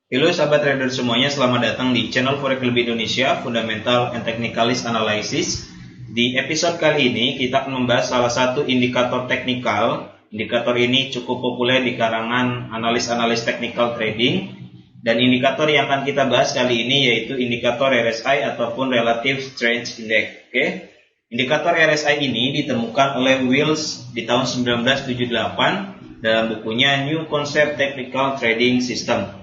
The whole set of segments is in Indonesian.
Halo sahabat trader semuanya, selamat datang di channel Forex Lebih Indonesia, Fundamental and Technicalist Analysis. Di episode kali ini kita akan membahas salah satu indikator teknikal. Indikator ini cukup populer di kalangan analis-analis technical trading. Dan indikator yang akan kita bahas kali ini yaitu indikator RSI ataupun Relative Strength Index. Indikator RSI ini ditemukan oleh Wills di tahun 1978 dalam bukunya New Concept Technical Trading System.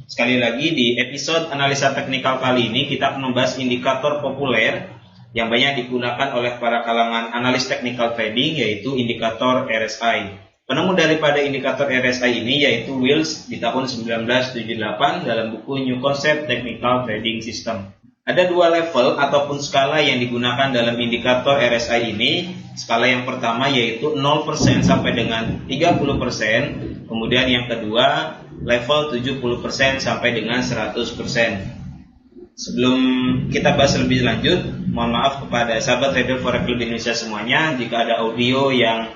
Sekali lagi di episode analisa teknikal kali ini kita akan membahas indikator populer yang banyak digunakan oleh para kalangan analis technical trading yaitu indikator RSI. Penemu daripada indikator RSI ini yaitu Wills di tahun 1978 dalam buku New Concept Technical Trading System. Ada dua level ataupun skala yang digunakan dalam indikator RSI ini. Skala yang pertama yaitu 0% sampai dengan 30%. Kemudian yang kedua level 70% sampai dengan 100%. Sebelum kita bahas lebih lanjut, mohon maaf kepada sahabat trader Forex Lebih Indonesia semuanya jika ada audio yang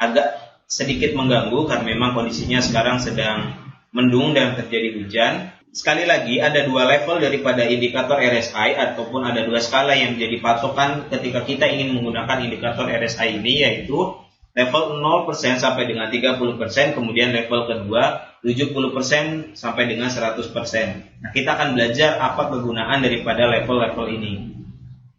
agak sedikit mengganggu karena memang kondisinya sekarang sedang mendung dan terjadi hujan. Sekali lagi, ada dua level daripada indikator RSI ataupun ada dua skala yang menjadi patokan ketika kita ingin menggunakan indikator RSI ini, yaitu level 0% sampai dengan 30%, kemudian level kedua 70% sampai dengan 100%. Nah, kita akan belajar apa kegunaan daripada level-level ini.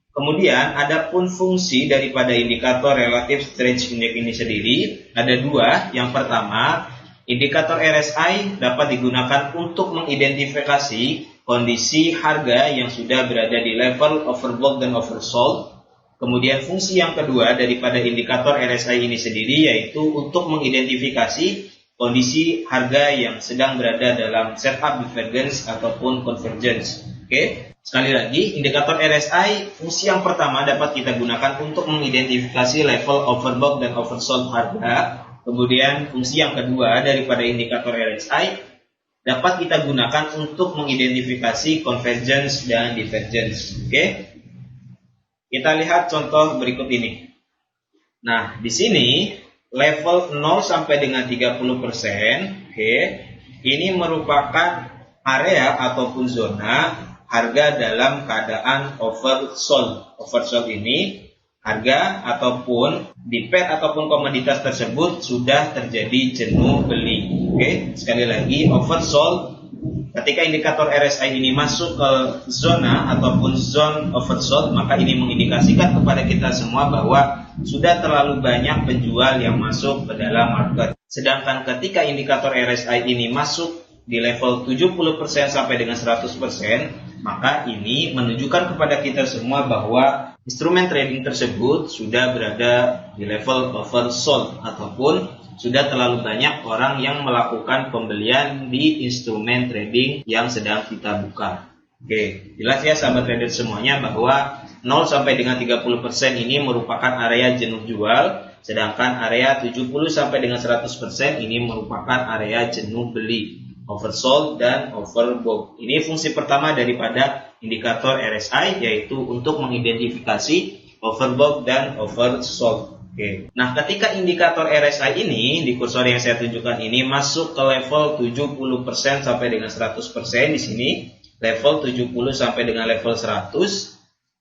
Kemudian, ada pun fungsi daripada indikator Relative Strength Index ini sendiri, ada dua. Yang pertama, indikator RSI dapat digunakan untuk mengidentifikasi kondisi harga yang sudah berada di level overbought dan oversold. Kemudian fungsi yang kedua daripada indikator RSI ini sendiri yaitu untuk mengidentifikasi kondisi harga yang sedang berada dalam setup divergence ataupun convergence. Sekali lagi, indikator RSI fungsi yang pertama dapat kita gunakan untuk mengidentifikasi level overbought dan oversold harga. Kemudian fungsi yang kedua daripada indikator RSI dapat kita gunakan untuk mengidentifikasi convergence dan divergence. Kita lihat contoh berikut ini. Nah, di sini level 0 sampai dengan 30%, ini merupakan area ataupun zona harga dalam keadaan oversold. Oversold ini harga ataupun di pair ataupun komoditas tersebut sudah terjadi jenuh beli. Sekali lagi, oversold ketika indikator RSI ini masuk ke zona ataupun zone oversold, maka ini mengindikasikan kepada kita semua bahwa sudah terlalu banyak penjual yang masuk ke dalam market. Sedangkan ketika indikator RSI ini masuk di level 70% sampai dengan 100%, maka ini menunjukkan kepada kita semua bahwa instrumen trading tersebut sudah berada di level oversold ataupun sudah terlalu banyak orang yang melakukan pembelian di instrumen trading yang sedang kita buka. Jelas ya sahabat trader semuanya bahwa 0 sampai dengan 30% ini merupakan area jenuh jual, sedangkan area 70 sampai dengan 100% ini merupakan area jenuh beli, oversold dan overbought. Ini fungsi pertama daripada indikator RSI yaitu untuk mengidentifikasi overbought dan oversold. Nah, ketika indikator RSI ini di kursor yang saya tunjukkan ini masuk ke level 70% sampai dengan 100% di sini, level 70 sampai dengan level 100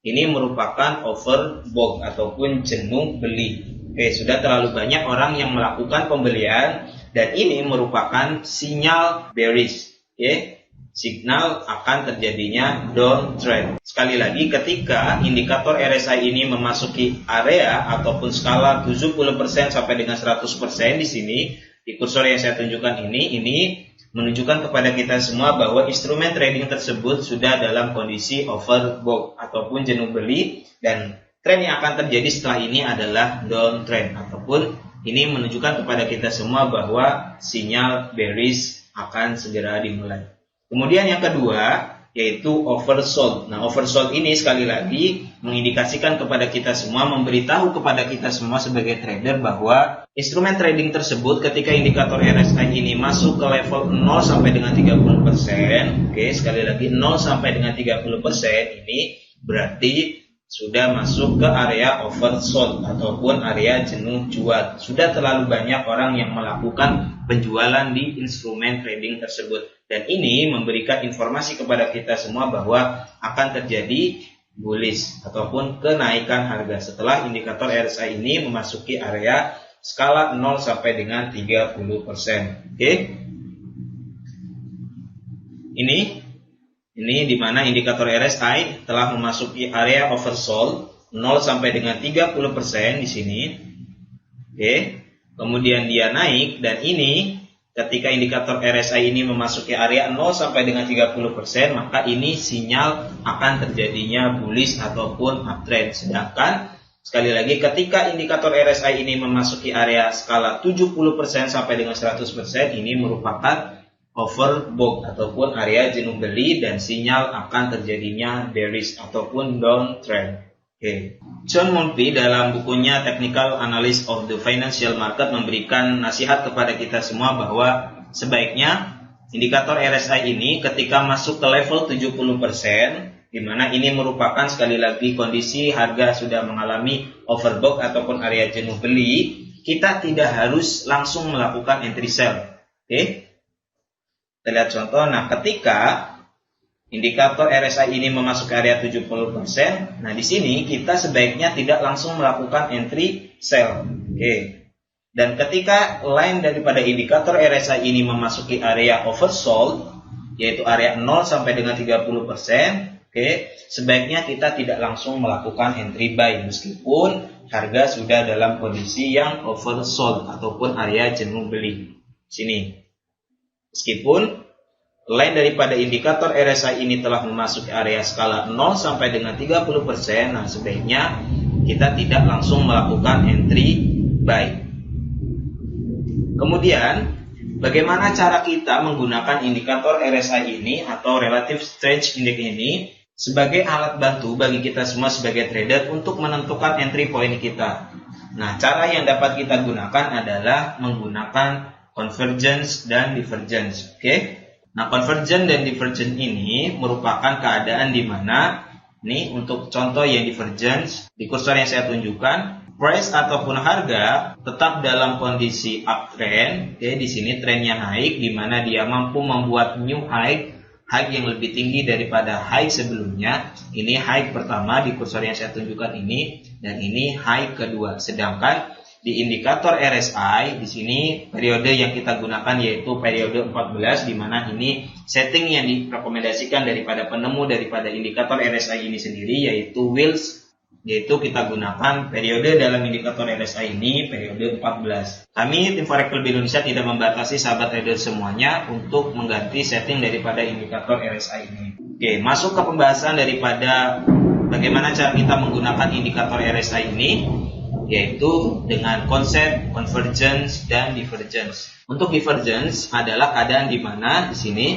ini merupakan overbought ataupun jenuh beli. Sudah terlalu banyak orang yang melakukan pembelian dan ini merupakan sinyal bearish. Signal akan terjadinya downtrend. Sekali lagi, ketika indikator RSI ini memasuki area ataupun skala 70% sampai dengan 100% di sini, di kursor yang saya tunjukkan ini menunjukkan kepada kita semua bahwa instrumen trading tersebut sudah dalam kondisi overbought ataupun jenuh beli, dan tren yang akan terjadi setelah ini adalah downtrend ataupun ini menunjukkan kepada kita semua bahwa sinyal bearish akan segera dimulai. Kemudian yang kedua yaitu oversold. Nah, oversold ini sekali lagi mengindikasikan kepada kita semua, memberitahu kepada kita semua sebagai trader bahwa instrumen trading tersebut ketika indikator RSI ini masuk ke level 0 sampai dengan 30%, sekali lagi 0 sampai dengan 30% ini berarti sudah masuk ke area oversold ataupun area jenuh jual. Sudah terlalu banyak orang yang melakukan penjualan di instrumen trading tersebut. Dan ini memberikan informasi kepada kita semua bahwa akan terjadi bullish ataupun kenaikan harga setelah indikator RSI ini memasuki area skala 0 sampai dengan 30%. Oke. Ini di mana indikator RSI telah memasuki area oversold 0 sampai dengan 30% di sini. Oke. Kemudian dia naik dan ini ketika indikator RSI ini memasuki area 0 sampai dengan 30%, maka ini sinyal akan terjadinya bullish ataupun uptrend. Sedangkan sekali lagi ketika indikator RSI ini memasuki area skala 70% sampai dengan 100%, ini merupakan overbought ataupun area jenuh beli dan sinyal akan terjadinya bearish ataupun downtrend. Oke. John Monty dalam bukunya Technical Analysis of the Financial Market memberikan nasihat kepada kita semua bahwa sebaiknya indikator RSI ini ketika masuk ke level 70%, di mana ini merupakan sekali lagi kondisi harga sudah mengalami overbought ataupun area jenuh beli, kita tidak harus langsung melakukan entry sell. Oke. Kita lihat contoh. Nah, ketika indikator RSI ini memasuki area 70%, nah di sini kita sebaiknya tidak langsung melakukan entry sell. Oke. Dan ketika line daripada indikator RSI ini memasuki area oversold, yaitu area 0 sampai dengan 30%, oke, sebaiknya kita tidak langsung melakukan entry buy meskipun harga sudah dalam kondisi yang oversold ataupun area jenuh beli. Sini. Meskipun line daripada indikator RSI ini telah memasuki area skala 0 sampai dengan 30%, nah sebaiknya kita tidak langsung melakukan entry buy. Kemudian, bagaimana cara kita menggunakan indikator RSI ini atau Relative Strength Index ini sebagai alat bantu bagi kita semua sebagai trader untuk menentukan entry point kita. Nah, cara yang dapat kita gunakan adalah menggunakan convergence dan divergence. Oke. Nah, convergence dan divergence ini merupakan keadaan di mana nih untuk contoh yang divergence di kursor yang saya tunjukkan, price ataupun harga tetap dalam kondisi uptrend. Oke, di sini trennya naik di mana dia mampu membuat new high yang lebih tinggi daripada high sebelumnya. Ini high pertama di kursor yang saya tunjukkan ini dan ini high kedua. Sedangkan di indikator RSI di sini periode yang kita gunakan yaitu periode 14, di mana ini setting yang direkomendasikan daripada penemu daripada indikator RSI ini sendiri yaitu Wills, yaitu kita gunakan periode dalam indikator RSI ini periode 14. Kami tim Forex Club Indonesia tidak membatasi sahabat trader semuanya untuk mengganti setting daripada indikator RSI ini. Oke, masuk ke pembahasan daripada bagaimana cara kita menggunakan indikator RSI ini, yaitu dengan konsep convergence dan divergence. Untuk divergence adalah keadaan di mana di sini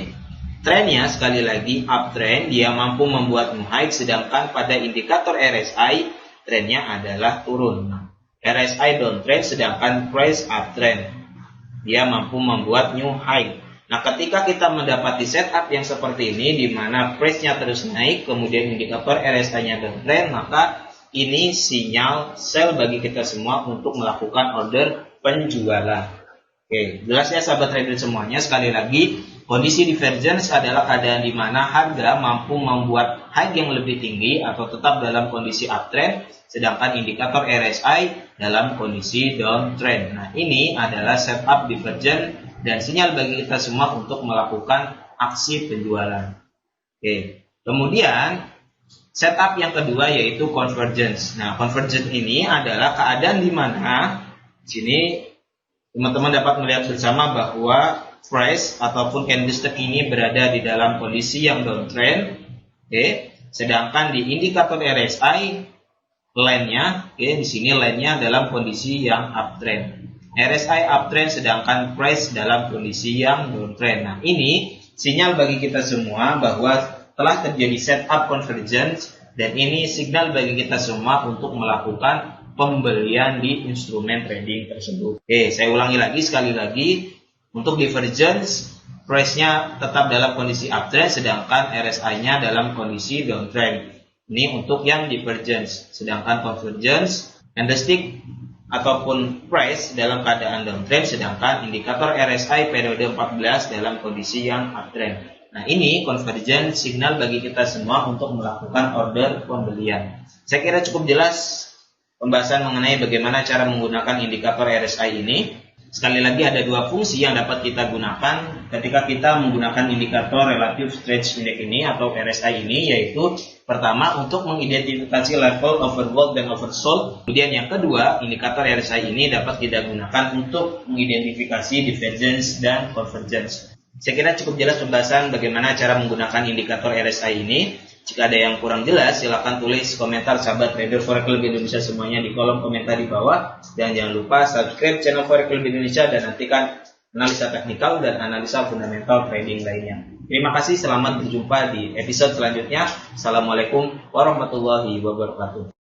trennya sekali lagi uptrend, dia mampu membuat new high, sedangkan pada indikator RSI trennya adalah turun. Nah, RSI downtrend sedangkan price uptrend, dia mampu membuat new high. Nah, ketika kita mendapati setup yang seperti ini di mana price-nya terus naik kemudian indikator RSI-nya downtrend, maka ini sinyal sell bagi kita semua untuk melakukan order penjualan. Oke, jelas ya sahabat trader semuanya. Sekali lagi, kondisi divergence adalah keadaan di mana harga mampu membuat high yang lebih tinggi atau tetap dalam kondisi uptrend, sedangkan indikator RSI dalam kondisi downtrend. Nah, ini adalah setup divergence dan sinyal bagi kita semua untuk melakukan aksi penjualan. Oke, kemudian setup yang kedua yaitu convergence. Nah, convergence ini adalah keadaan di mana sini teman-teman dapat melihat bersama bahwa price ataupun candlestick ini berada di dalam kondisi yang downtrend. Oke, sedangkan di indikator RSI line-nya, oke, di sini line-nya dalam kondisi yang uptrend. RSI uptrend sedangkan price dalam kondisi yang downtrend. Nah, ini sinyal bagi kita semua bahwa telah terjadi setup convergence dan ini signal bagi kita semua untuk melakukan pembelian di instrumen trading tersebut. Oke, saya ulangi lagi sekali lagi. Untuk divergence, price-nya tetap dalam kondisi uptrend sedangkan RSI-nya dalam kondisi downtrend. Ini untuk yang divergence, sedangkan convergence, candlestick ataupun price dalam keadaan downtrend, sedangkan indikator RSI periode 14 dalam kondisi yang uptrend. Nah, ini convergence signal bagi kita semua untuk melakukan order pembelian. Saya kira cukup jelas pembahasan mengenai bagaimana cara menggunakan indikator RSI ini. Sekali lagi ada dua fungsi yang dapat kita gunakan ketika kita menggunakan indikator Relative Strength Index ini atau RSI ini, yaitu pertama untuk mengidentifikasi level overbought dan oversold. Kemudian yang kedua, indikator RSI ini dapat kita gunakan untuk mengidentifikasi divergence dan convergence. Saya kira cukup jelas pembahasan bagaimana cara menggunakan indikator RSI ini. Jika ada yang kurang jelas, silakan tulis komentar sahabat trader Forex Club Indonesia semuanya di kolom komentar di bawah. Dan jangan lupa subscribe channel Forex Club Indonesia dan nantikan analisa teknikal dan analisa fundamental trading lainnya. Terima kasih, selamat berjumpa di episode selanjutnya. Assalamualaikum warahmatullahi wabarakatuh.